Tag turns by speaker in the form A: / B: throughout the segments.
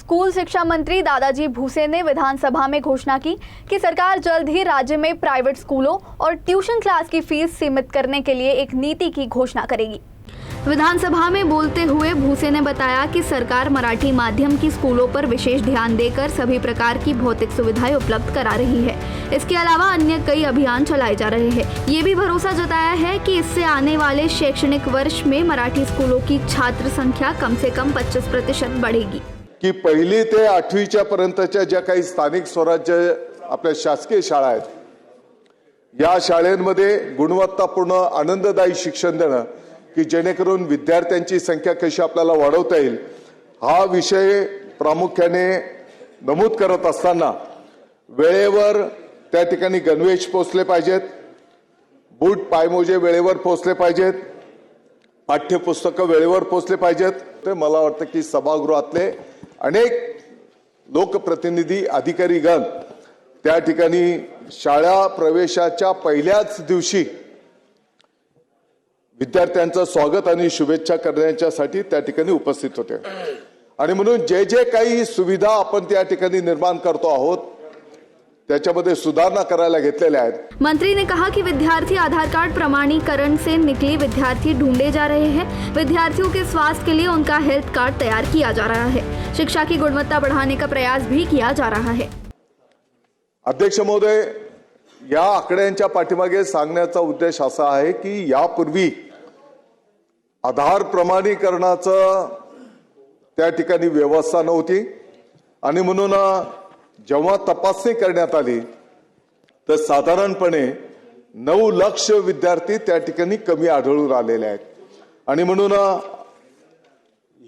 A: School शिक्षा मंत्री दादाजी भूसे ने विधानसभा में घोषणा की कि सरकार जल्द ही राज्य में प्राइवेट स्कूलों और ट्यूशन क्लास की फीस सीमित करने के लिए एक नीति की घोषणा करेगी। विधानसभा में बोलते हुए भूसे ने बताया कि सरकार मराठी माध्यम की स्कूलों पर विशेष ध्यान देकर सभी प्रकार की भौतिक सुविधाएं उपलब्ध करा रही है। इसके अलावा अन्य कई अभियान चलाए जा रहे हैं। ये भी भरोसा जताया है कि इससे आने वाले शैक्षणिक वर्ष में मराठी स्कूलों की छात्र संख्या कम से कम 25% बढ़ेगी।
B: की पहिली ते 8वीच्या पर्यंतच्या ज्या काही स्थानिक स्वराज्य आपल्या शासकीय शाळा आहेत, या शाळांमध्ये गुणवत्तापूर्ण आनंददायी शिक्षण देणं की जेणेकरून विद्यार्थ्यांची संख्या कशी आपल्याला वाढवता येईल हा विषय प्रामुख्याने नमूद करत असताना वेळेवर त्या ठिकाणी गणवेश पोहोचले पाहिजेत, बूट पायमोजे वेळेवर पोहोचले पाहिजेत, पाठ्यपुस्तकं वेळेवर पोहोचले पाहिजेत। ते मला वाटतं की सभागृहातले अनेक लोकप्रतिनिधी अधिकारीगण त्या ठिकाणी शाळा प्रवेशाच्या पहिल्याच दिवशी विद्यार्थ्यांचं स्वागत आणि शुभेच्छा करण्यासाठी त्या ठिकाणी उपस्थित होते। आणि म्हणून जे जे काही सुविधा आपण त्या ठिकाणी निर्माण करतो आहोत त्याच्यामध्ये सुधारणा करायला घेतलेल्या आहेत।
A: मंत्री ने कहा कि विद्यार्थी आधार कार्ड प्रमाणीकरण से निकले विद्यार्थी ढूंढे जा रहे हैं। विद्यार्थियों के स्वास्थ्य के लिए उनका हेल्थ कार्ड तैयार किया जा रहा है। शिक्षा की गुणवत्ता बढ़ाने का प्रयास भी किया जा रहा है।
B: अध्यक्ष महोदय, या आकड्यांच्या पाठीमागे सांगण्याचा उद्देश असा आहे की यापूर्वी आधार प्रमाणीकरणाचं त्या ठिकाणी व्यवस्था नव्हती आणि म्हणून जेव्हा तपासणी करण्यात आली तर साधारणपणे 9 लाख विद्यार्थी त्या ठिकाणी कमी आढळून आलेले आहेत। आणि म्हणून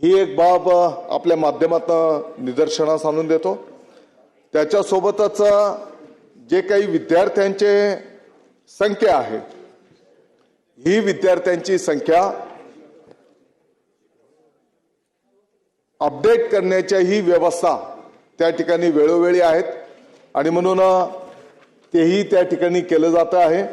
B: ही एक बाब आपल्या माध्यमातून निदर्शनास आणून देतो। त्याच्यासोबतच जे काही विद्यार्थ्यांची संख्या आहे ही विद्यार्थ्यांची संख्या अपडेट करण्याची ही व्यवस्था त्या ठिकाणी वेळोवेळी आहेत आणि म्हणून तेही त्या ठिकाणी केलं जातं आहे।